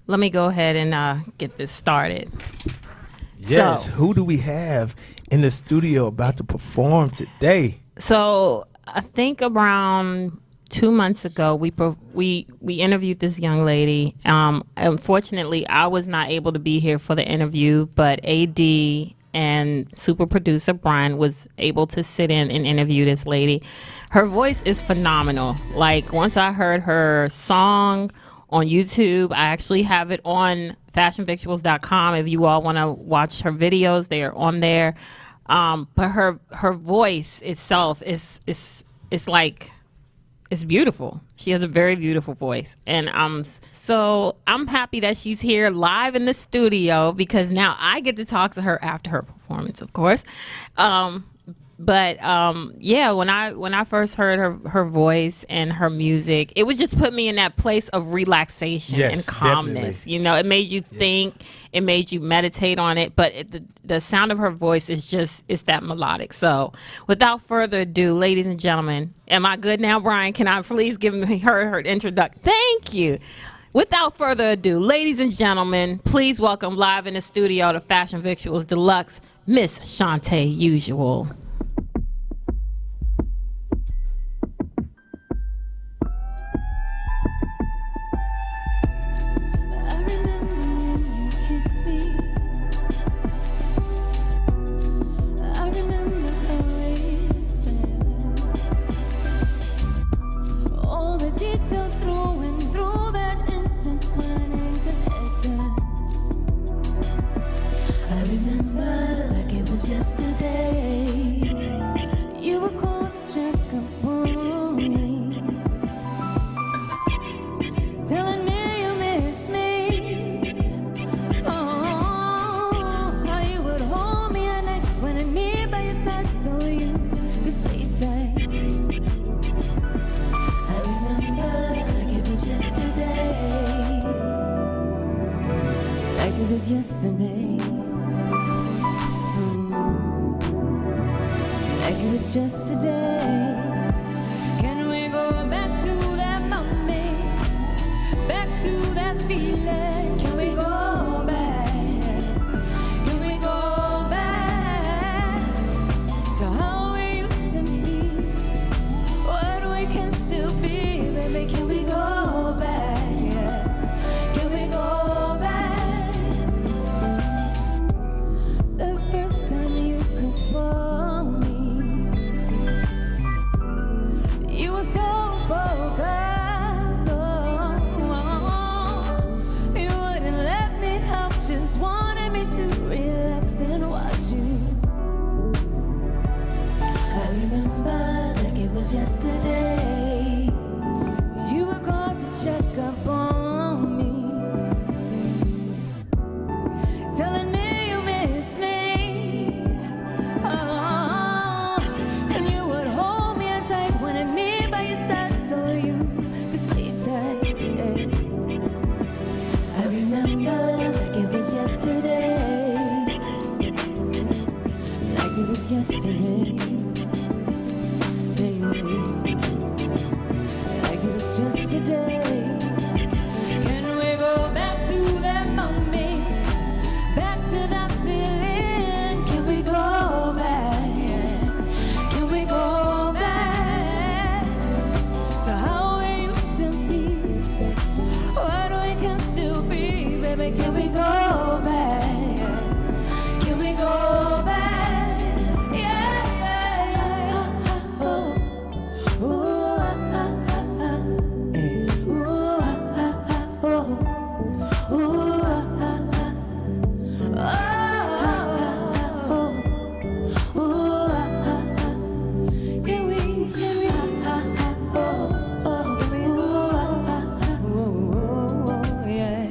let me go ahead and get this started. Yes. Who do we have in the studio about to perform today? So I think around 2 months ago, we interviewed this young lady. Unfortunately, I was not able to be here for the interview, but AD and super producer Brian was able to sit in and interview this lady. Her voice is phenomenal. Like, once I heard her song on YouTube, I actually have it on fashionvictuals.com. If you all want to watch her videos, they are on there. But her voice itself is like, it's beautiful. She has a very beautiful voice, and so I'm happy that she's here live in the studio, because now I get to talk to her after her performance, of course. But yeah, when I first heard her voice and her music, it would just put me in that place of relaxation and calmness. Definitely. You know, it made you think, it made you meditate on it. But the sound of her voice is it's that melodic. So without further ado, ladies and gentlemen, am I good now, Brian? Can I please give me her introduction? Thank you. Without further ado, ladies and gentlemen, please welcome live in the studio to Fashion Victuals Deluxe, Miss Shantae Usual. Yesterday, like it was just today. Can we go back to that moment, back to that feeling? Can we go back? Can we go back to how we used to be? What we can still be, baby? Can we go back? Can we go back? Just wanted me to relax and watch you. I remember like it was yesterday. You were called to check up on me, telling me you missed me. Oh, and you would hold me tight, wanted me by your side so you could sleep tight. I remember it was yesterday, like it was yesterday, like it was just today. Can we go back to that moment, back to that feeling? Can we go back? Can we go back to how we used to be? What we can still be, baby? Can we go back? Can we go back? Yeah, yeah, yeah. Oh, ooh, ah, ah, ah. Hey. Ooh, ah, ah, ah. Oh, ooh, ah, ah, ah. Oh, oh, ooh, ah, ah, ah. Can we, ah, ah, ah. Oh, oh, can we, ooh, ah, ah, ah. Oh, yeah.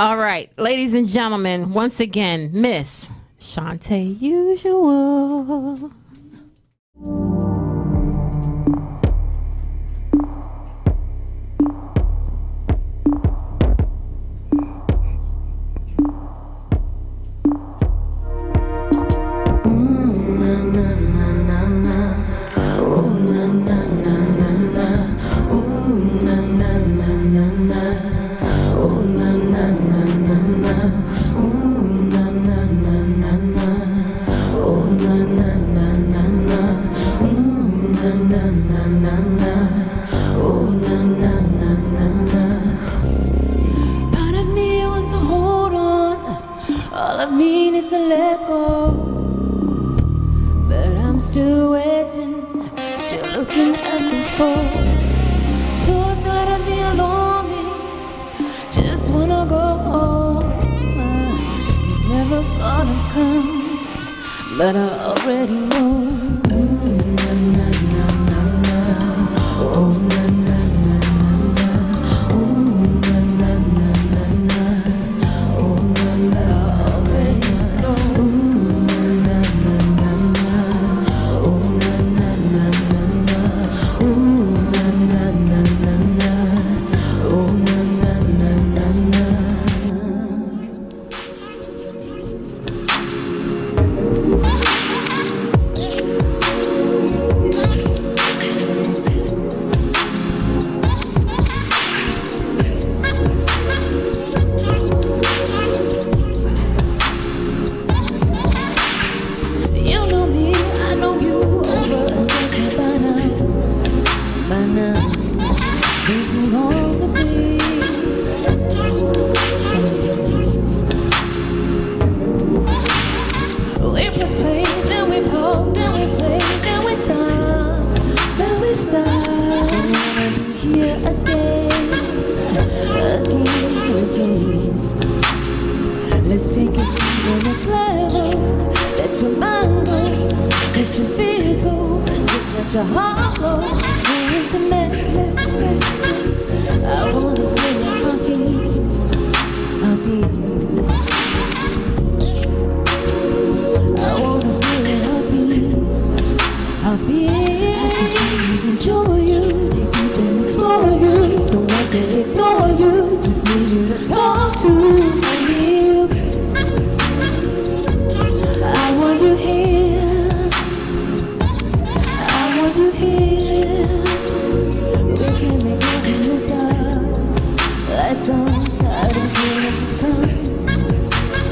All right, ladies and gentlemen, once again, Miss Shantae Usual. Part of me wants to hold on. All of me needs to let go. But I'm still waiting, still looking at the phone. So tired of being lonely, just wanna go home. He's never gonna come, but I already know. Na, na, na, na, na. Oh, na, na, na, na, na. Oh, na, na, na, na, na. Oh, na, na, I already know. Oh, na, na, na, na, na. Oh, na, na, na, na, na. Oh, na, na, na, na, na. Oh, na, na, na, na, na. You know me, I know you over and over by now. By now, been too long for this. We press play, then we pause, then we play, then we stop, then we stop. Don't wanna be here again, again. Let's take it to the next level. Let your mind go, let your fears go, and just let your heart flow. We're intimate. I wanna feel your heartbeat, heartbeat. I wanna feel your heartbeat, heartbeat. I just wanna enjoy you, dig deep and explore you. Don't want to ignore you, just need you to talk to. I need you. I want you here. I want you here. We can make love in the dark. Lights on, I don't care, just come.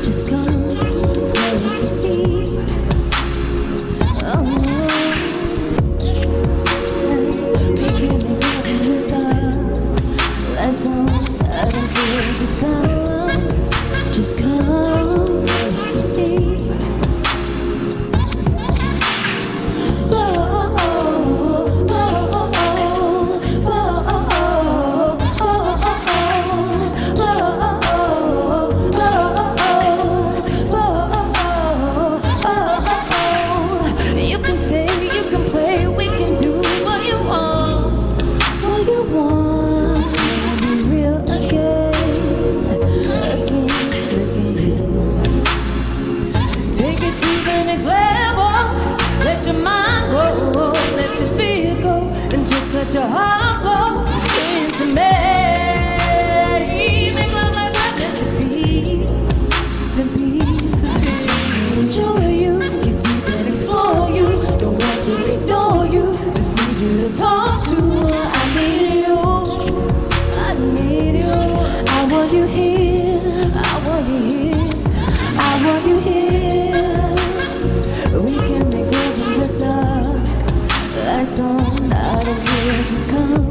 Just come, come to me. Oh, we can make love in the dark. Lights on, I don't care, just come. Just come to me. You can say, you can play, we can do what you want, what you want. Just wanna be real again, again. Take it to the next level. Let your mind go, let your fears go, and just let your heart flow into me. Make love like that, let it be, to be, to be. Enjoy you, get deep and explore you. Don't want to ignore you, just need you to talk to. I need you, I need you. I want you here, I want you here, I want you here. We can make love in the dark. Lights on, I don't care, just come.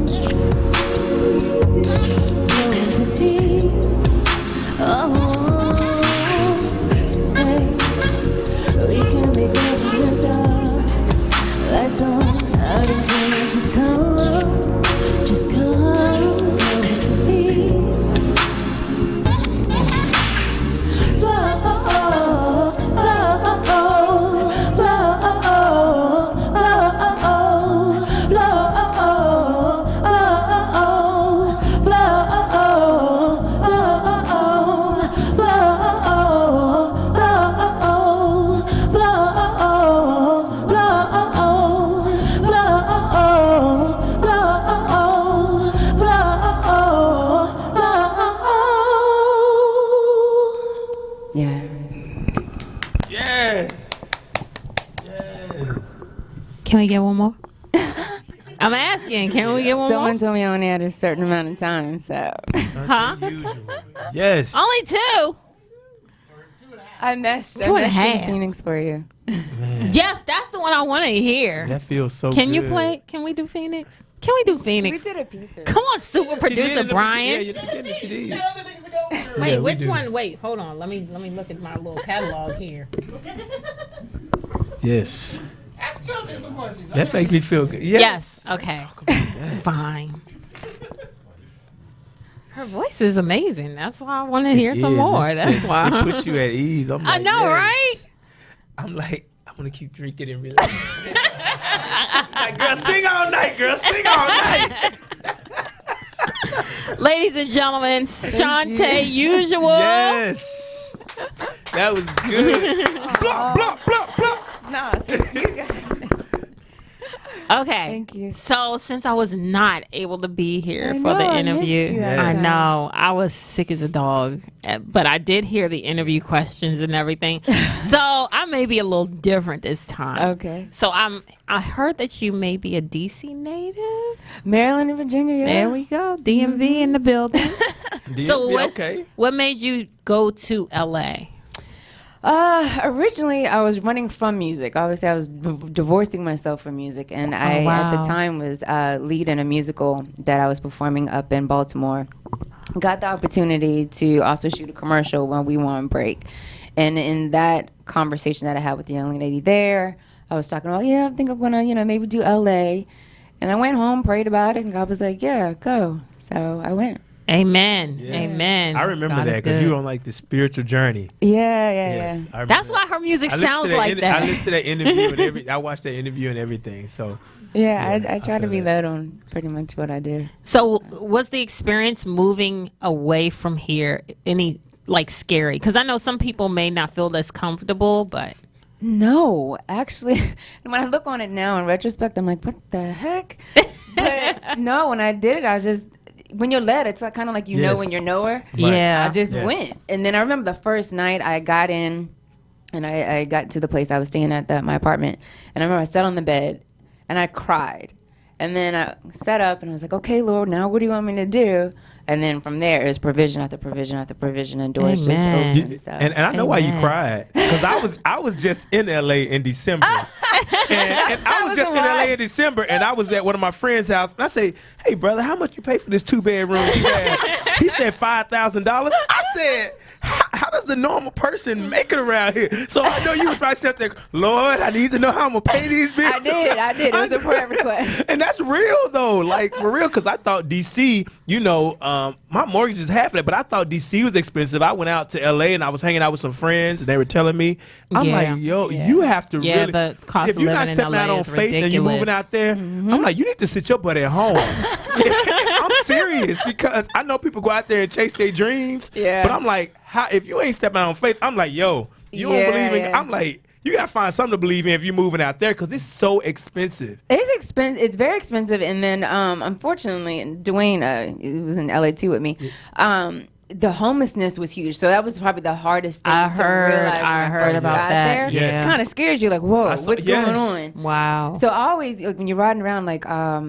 Can we get one more? I'm asking. Can we get one Someone more? told me I only had a certain amount of time, so Huh? Unusual. Yes. Only two. I meshed Two and a in half. Phoenix for you. Man, Yes, that's the one I want to hear. that feels so Can you good. play? Can we do Phoenix? Can we do We Phoenix? did a piece of it. Come on, super She did producer in the- Brian. Yeah, you did. She did. Wait, Yeah, we which do. one? Wait, hold on. Let me look at my little catalog here. Yes. That makes me feel good. Yes. Yes. Okay. Fine. Her voice is amazing. That's why I want to hear some Yes, more. it's That's just- why. It puts you at ease. I'm I like, know, yes. right? I'm like, I'm gonna keep drinking and relax. Like, girl, sing all night, girl, sing all night. Ladies and gentlemen, Shantae Usual. Yes. That was good. Blop, blop, blop, blop. No, you guys. Okay. Thank you. So since I was not able to be here I for know, the I missed interview, you that I time. know I was sick as a dog, but I did hear the interview questions and everything. So I may be a little different this time. Okay. So I heard that you may be a DC native. Maryland and Virginia, yeah. There we go. DMV in the building. So Yeah, okay. what made you go to LA? Originally, I was running from music. Obviously, I was divorcing myself from music, and I, at wow. the time, was lead in a musical that I was performing up in Baltimore. Got the opportunity to also shoot a commercial when we were on break, and in that conversation that I had with the young lady there, I was talking about, I think I'm gonna, maybe do LA, and I went home, prayed about it, and God was like, yeah, go. So I went. Amen. Yes. Amen. I remember God is that because good. you were on like the spiritual journey. Yeah. Yes, I remember That's why her music I listened to sounds that like that. I listened to that interview and I watched that interview and everything. So Yeah, Yeah, I I try to feel be that. led on pretty much what I do. So was the experience moving away from here any like scary? Because I know some people may not feel this comfortable, but No, actually, when I look on it now in retrospect, I'm like, what the heck? But no, when I did it, I was just, when you're led, it's like, kind of like you know Yes. when you're nowhere. yeah. I just Yes. went. And then I remember the first night I got in and I got to the place I was staying at, my apartment. And I remember I sat on the bed and I cried. And then I sat up and I was like, okay, Lord, now what do you want me to do? And then from there, it was provision after provision after provision, and doors just Amen. opened. So. and I know why you Amen. cried because I was just in LA in December. and I was just in LA in December, and I was at one of my friends' house, and I say, "Hey, brother, how much you pay for this 2-bedroom?" He said $5,000. I said, how does the normal person make it around here? So I know you was probably sitting there, Lord, I need to know how I'm gonna pay these bills. I did. It was a prayer request. And that's real though, like for real, because I thought DC, my mortgage is half of that, but I thought DC was expensive. I went out to LA and I was hanging out with some friends, and they were telling me, I'm Yeah. like, yo, you have to Yeah, really, the cost if of you're not living in stepping LA out on is faith and you're ridiculous. moving out there, I'm like, you need to sit your butt at home. I'm serious because I know people go out there and chase their dreams, Yeah. but I'm like, if you ain't stepping out on faith, I'm like, yo, you don't believe in. Yeah. I'm like, you gotta find something to believe in if you're moving out there because it's so expensive. It is expensive. It's very expensive. And then, unfortunately, Dwayne, he was in LA too with me. The homelessness was huge. So that was probably the hardest thing I to heard- realize when I I heard first about got that, there. yeah. Kind of scares you, like, whoa, I saw- what's yes. going on? Wow. So I always, like, when you're riding around, like, oh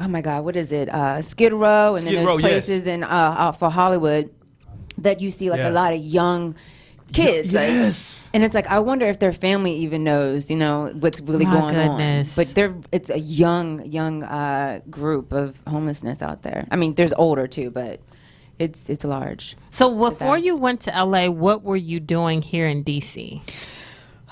my God, what is it? Skid Row. And Skid then Row, there's yes. places in out for Hollywood that you see, like, Yeah. a lot of young kids. Yes. And it's like, I wonder if their family even knows, what's really My going goodness. on. But it's a young group of homelessness out there. I mean, there's older too, but it's large. So before vast. you went to LA, what were you doing here in DC?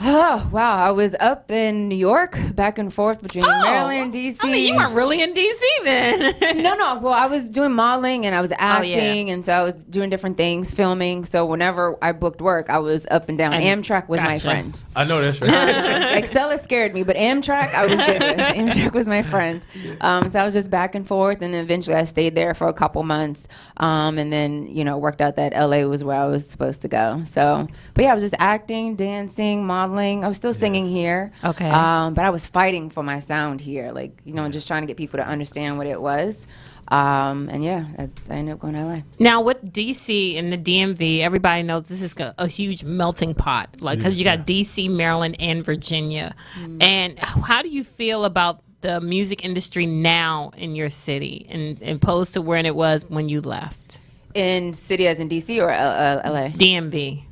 Oh, wow. I was up in New York, back and forth between Maryland and DC. I mean, you weren't really in DC then. No. Well, I was doing modeling and I was yeah. acting, and so I was doing different things, filming. So whenever I booked work, I was up and down. And- Amtrak was my gotcha. friend. I know that's right. Excella scared me, but Amtrak, I was good with. Amtrak was my friend. So I was just back and forth, and then eventually I stayed there for a couple months, and then, worked out that LA was where I was supposed to go. So, but yeah, I was just acting, dancing, modeling. I was still singing here. Okay. But I was fighting for my sound here, like, just trying to get people to understand what it was. And yeah, I ended up going to LA. Now with DC and the DMV, everybody knows this is a huge melting pot, like because you got DC, Maryland, and Virginia. And how do you feel about the music industry now in your city, and opposed to where it was when you left? In city as in DC or LA? DMV.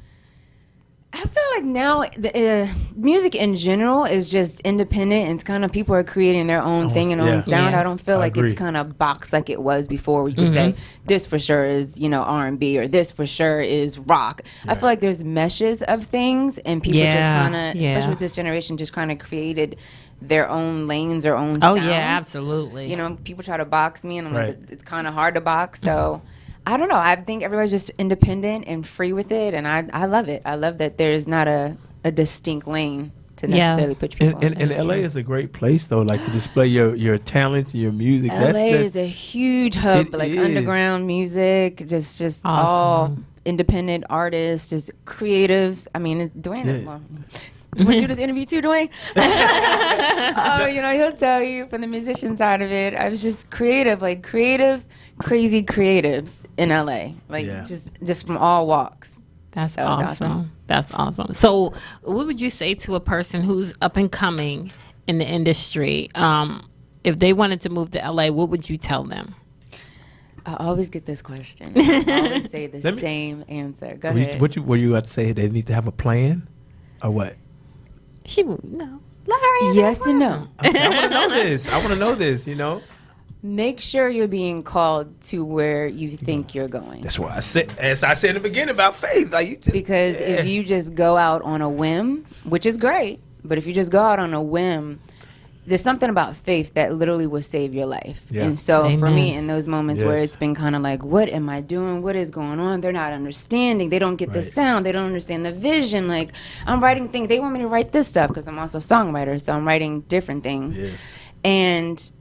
I feel like now the music in general is just independent, and it's kind of people are creating their own thing and own sound. Yeah. I don't feel like agree. it's kind of boxed like it was before, where you could say this for sure is R&B or this for sure is rock. I feel like there's meshes of things, and people just kind of, especially with this generation, just kind of created their own lanes, their own sounds. Oh yeah, absolutely. People try to box me, and I'm like, it's kind of hard to box. So I don't know. I think everybody's just independent and free with it, and I love it. I love that there's not a distinct lane to necessarily put people in. And LA is a great place though, like to display your talents and your music. LA is a huge hub, like is. underground music, just Awesome. all independent artists, just creatives. I mean, Dwayne. Well, you want to do this interview too, Dwayne? He'll tell you from the musician side of it. I was just creative, crazy creatives in LA, just from all walks. That's That was awesome. That's awesome. So, what would you say to a person who's up and coming in the industry? If they wanted to move to LA, what would you tell them? I always get this question. I always say the same answer. Go ahead. Were you about to say they need to have a plan, or what? No. Let her answer. Yes and no. Okay, I want to know this. I want to know this. Make sure you're being called to where you think you're going. That's why I said, as I said in the beginning about faith, like you just Because if you just go out on a whim, which is great, but if you just go out on a whim, there's something about faith that literally will save your life. Yeah. And so for Amen. me, in those moments where Yes. it's been kind of like, what am I doing? What is going on? They're not understanding. They don't get the Right. sound. They don't understand the vision. Like, I'm writing things. They want me to write this stuff because I'm also a songwriter, so I'm writing different things. Yes. And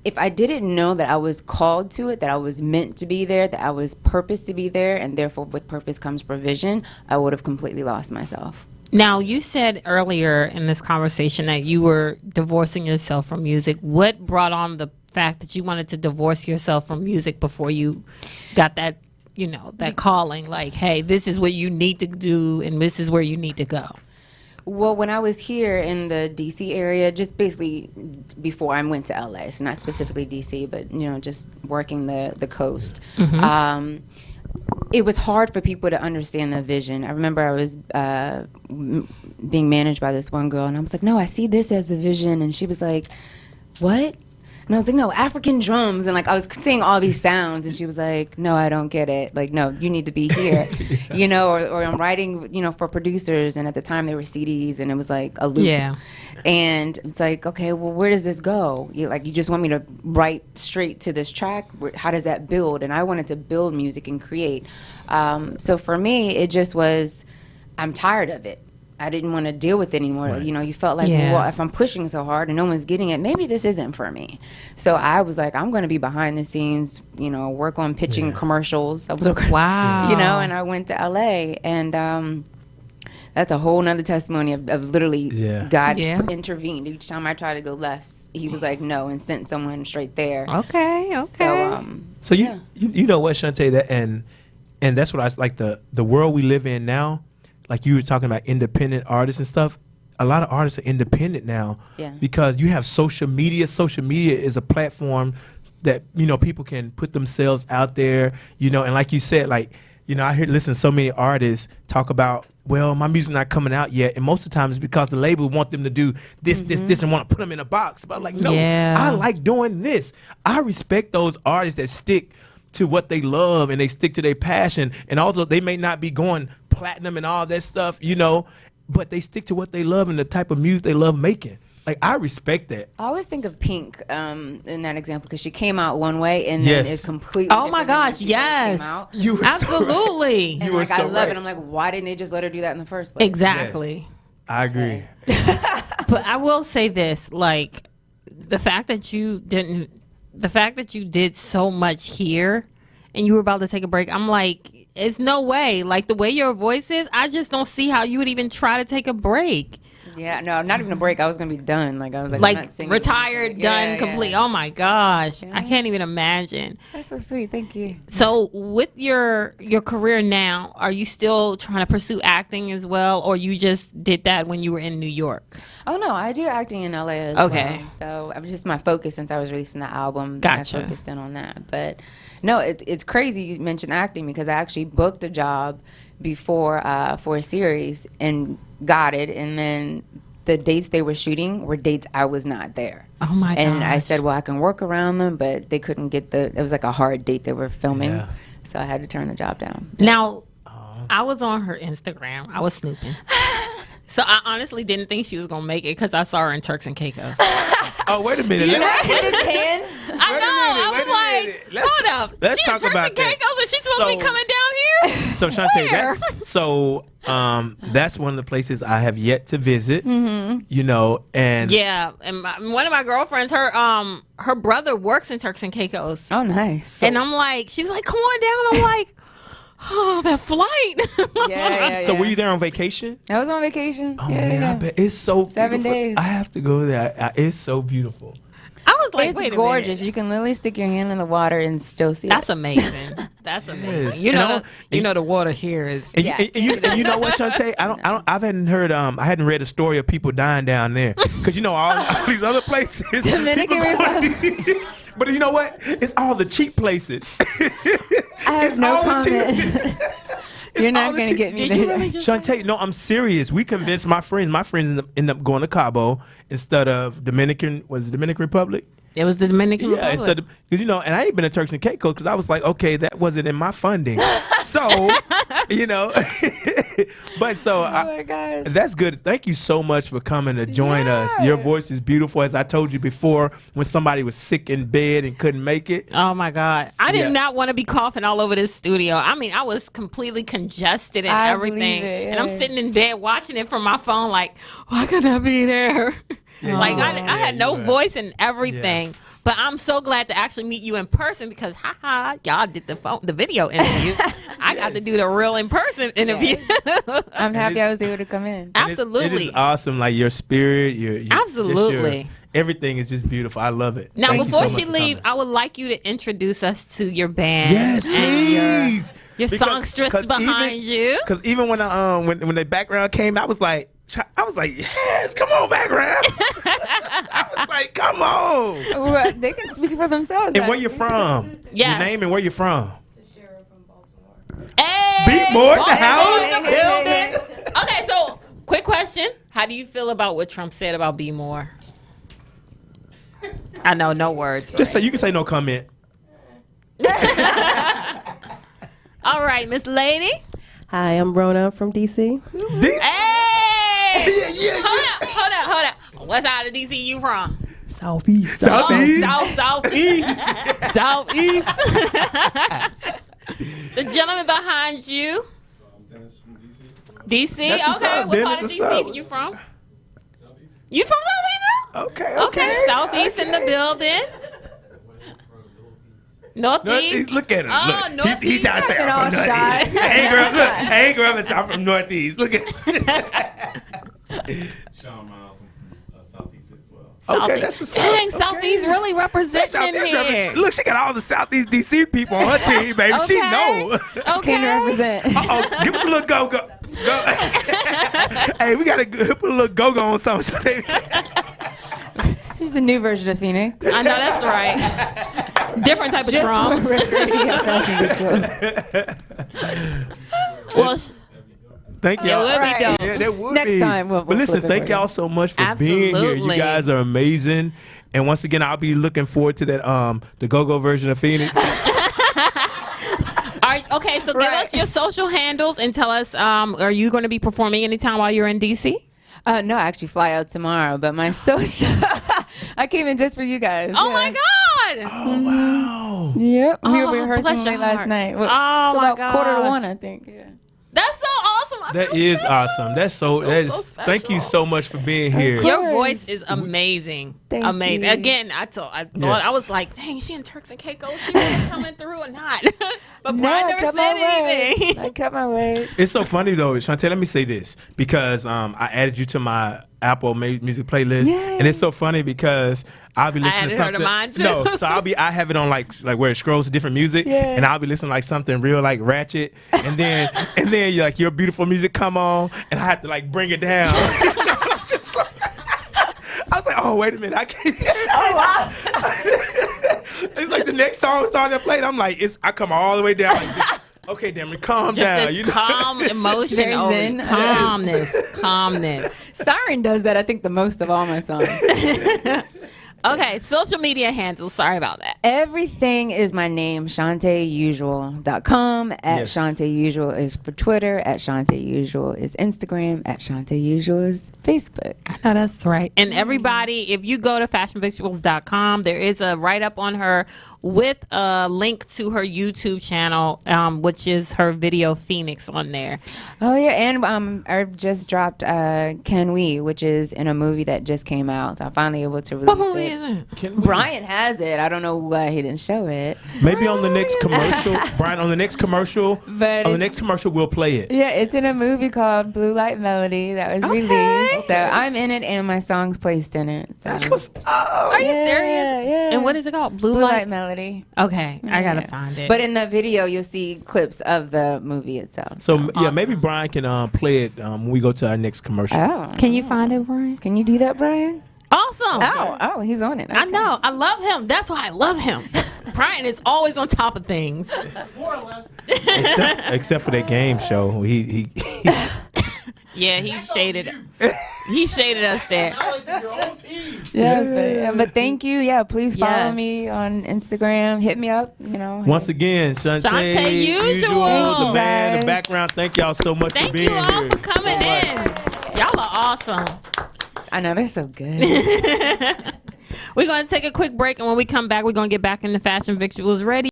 if I didn't know that I was called to it, that I was meant to be there, that I was purposed to be there, and therefore with purpose comes provision, I would have completely lost myself. Now, you said earlier in this conversation that you were divorcing yourself from music. What brought on the fact that you wanted to divorce yourself from music before you got that, that calling? Like, hey, this is what you need to do, and this is where you need to go. Well, when I was here in the DC area, just basically before I went to LA, so not specifically DC, but just working the coast, it was hard for people to understand the vision. I remember I was being managed by this one girl, and I was like, "No, I see this as the vision," and she was like, "What?" And I was like, no, African drums. And like, I was saying all these sounds. And she was like, no, I don't get it. Like, no, you need to be here, or I'm writing, for producers. And at the time they were CDs and it was like a loop. Yeah. And it's like, okay, well, where does this go? You just want me to write straight to this track? How does that build? And I wanted to build music and create. So for me, it just was, I'm tired of it. I didn't want to deal with it anymore. Right. You felt like, Yeah. well, if I'm pushing so hard and no one's getting it, maybe this isn't for me. So I was like, I'm going to be behind the scenes, work on pitching commercials. I was Wow. and I went to LA, and that's a whole nother testimony of literally God intervened. Each time I tried to go left, he was like, no, and sent someone straight there. Okay. So you know what, Shantae, that and that's what I like the world we live in now. Like you were talking about independent artists and stuff. A lot of artists are independent now because you have social media. Social media is a platform that people can put themselves out there. And like you said, I listen to so many artists talk about, well, my music's not coming out yet, and most of the time it's because the label want them to do this, this, and want to put them in a box. But I'm like, no, I like doing this. I respect those artists that stick to what they love and they stick to their passion, and also they may not be going platinum and all that stuff, but they stick to what they love and the type of music they love making. Like, I respect that. I always think of Pink in that example because she came out one way and then is completely Oh my different than when gosh, she yes. came out. You were Absolutely. And were I so love right. it. I'm like, why didn't they just let her do that in the first place? Exactly. I agree. But I will say this, like, the fact that you did so much here and you were about to take a break, I'm like, it's no way. Like, the way your voice is, I just don't see how you would even try to take a break. Yeah, no, not even a break. I was gonna be done. Like I was like, I'm Like not singing retired, anymore. done, Yeah, complete. yeah. Oh my gosh, I can't even imagine. That's so sweet. Thank you. So with your career now, are you still trying to pursue acting as well, or you just did that when you were in New York? Oh no, I do acting in LA as Okay. well. So it was just my focus since I was releasing the album. Gotcha. I focused in on that. But no, it's crazy you mentioned acting because I actually booked a job before for a series and got it, and then the dates they were shooting were dates I was not there. Oh my gosh. And I said, well, I can work around them, but they couldn't get it was like a hard date they were filming. Yeah. So I had to turn the job down. Now, I was on her Instagram. I was snooping. So I honestly didn't think she was gonna make it because I saw her in Turks and Caicos. Oh, wait a minute. His hand? I know. I was like, hold up. Let's She in talk Turks about and that. Caicos and she's supposed to be So- coming down here? So Shantae, Where? that's one of the places I have yet to visit. You know, and Yeah, and one of my girlfriends, her brother works in Turks and Caicos, Oh, nice. and I'm like, she was like, "Come on down." I'm like, "Oh, that flight." Yeah. so were you there on vacation? I was on vacation. Oh yeah, man, yeah. I bet it's so 7 beautiful. days. I have to go there. It's so beautiful. I was like, It's "Wait a gorgeous. minute." You can literally stick your hand in the water and still see That's it. amazing. That's amazing. Yes. You And know, I don't- you know the water here is. And, Yeah. and you know what, Shantae? I hadn't heard. I hadn't read a story of people dying down there because you know all these other places. Dominican people going- but you know what? It's all the cheap places. I have no all the comment. You're all not the going to cheap- get me Did you there. really just Shantae, no, I'm serious. We convinced my friends. My friends end up going to Cabo instead of Dominican. Was it Dominican Republic? It was the Dominican Yeah, Republic. instead of because you know, and I ain't been to Turks and Caicos because I was like, okay, that wasn't in my funding. So, you know, but so Oh my gosh. that's good. Thank you so much for coming to join us. Your voice is beautiful, as I told you before. When somebody was sick in bed and couldn't make it, Oh my God. I did Yeah. not want to be coughing all over this studio. I mean, I was completely congested and I everything. believe it, And I'm yeah. sitting in bed watching it from my phone, like, why could I be there? Like, I had no you were. voice and everything. But I'm so glad to actually meet you in person because, y'all did the video interview. I got to do the real in person interview. I'm happy I was able to come in. And it Absolutely. is awesome. Like your spirit, your Absolutely. everything is just beautiful. I love it. Now, Thank you before so she much for leaves, coming. I would like you to introduce us to your band. Yes, and please. Your Because- songstress 'cause behind you. Because even when when the background came, I was like, yes, come on, background. I was like, come on. Well, they can speak for themselves. And where you actually. from? Yes. Your name and where you from? Hey, Beat more in the Baltimore house? in the building. Okay, so quick question: how do you feel about what Trump said about Be More? I know, no words. Just say you can say no comment. All right, Miss Lady. Hi, I'm Rona from DC. Hey, Yeah. hold up. What side of DC you from? Southeast. Southeast. Southeast. Southeast. The gentleman behind you. Dennis from DC. DC. That's what's Okay, up, what Dennis. part of What's DC up? you from? Southeast. You from Southeast? Okay. Okay, Southeast in the building. Northeast. Look at him. Oh, Look. Northeast. He's trying to say Looking all I'm from shy. Northeast. Hey, girl, look. I'm from Northeast. Look at Sean Miles, I'm from Southeast as well. Okay, Southeast. that's what's up. Dang, Okay. Southeast really representing here. Look, she got all the Southeast DC people on her team, baby. She know. Okay. Can represent. Uh-oh, give us a little go. Hey, we got to put a little go on something. She's a new version of Phoenix. I know that's right. Different type of Just drums. for radio fashion rituals. Well, Thank It y'all. would be dope. Yeah, that would Next be. time we'll But listen, flip it thank for you. y'all so much for being here. You Absolutely. guys are amazing. And once again, I'll be looking forward to that the go-go version of Phoenix. all right, okay, so give us your social handles and tell us, are you going to be performing anytime while you're in DC? No, I actually fly out tomorrow, but my social. I came in just for you guys. Oh yeah. my God. Oh, wow. Yep. We Oh, were rehearsing bless your late last heart. night. Well, Oh, till my about quarter to gosh. one, I think. Yeah. That's so awesome. I That feel is special. awesome. That is. so Thank you special. so much for being here. course. Your voice is amazing. Thank amazing. you. Again, I thought Yes. I was like, dang, she in Turks and Caicos. She really coming through or not? But No, Brian I never kept said my word. anything. I kept my word. It's so funny though, Shantae. Let me say this because I added you to my Apple Music playlist, and it's so funny because I'll be listening to hadn't heard something. of mine, too. No, so I have it on like where it scrolls to different music, and I'll be listening to like something real like ratchet, and then you're like your beautiful music come on, and I have to like bring it down. Just like, I was like, oh wait a minute, I can't. Oh wow. It's like the next song started to play, and I'm like, I come all the way down like this. Okay, Damon, calm down. This calm emotion, Very over zen. calmness. Siren does that, I think, the most of all my songs. Okay, social media handles. Sorry about that. Everything is my name, ShantaeUsual.com. Yes. ShantaeUsual is for Twitter. ShantaeUsual is Instagram. ShantaeUsual is Facebook. I know that's right. And everybody, if you go to fashionvictuals.com, there is a write-up on her with a link to her YouTube channel, which is her video Phoenix on there. Oh, yeah. And I just dropped Can We, which is in a movie that just came out. So I'm finally able to release What movie it. is it? Brian has it. I don't know why he didn't show it. Maybe on the next commercial, Brian. On the next commercial, But on the next commercial, we'll play it. Yeah, it's in a movie called Blue Light Melody that was released. So I'm in it and my song's placed in it. So. Are you serious? Yeah. And what is it called? Blue Blue Light? Light Melody. Okay, I gotta Yeah. find it. But in the video, you'll see clips of the movie itself. So yeah, maybe Brian can play it when we go to our next commercial. Oh. can you find it, Brian? Can you do that, Brian? Awesome. Oh, he's on it. I Okay. know. I love him. That's why I love him. Brian is always on top of things. Except for that game show, he Yeah, he shaded. He shaded us there. Yes, but thank you. Yeah, please follow Yes. me on Instagram. Hit me up. once again, Shantae Usual. the man, the Guys. background. Thank y'all so much for Thank being you all here. for coming So much. in. Y'all are awesome. I know they're so good. We're going to take a quick break, and when we come back, we're going to get back into Fashion Victuals. Ready?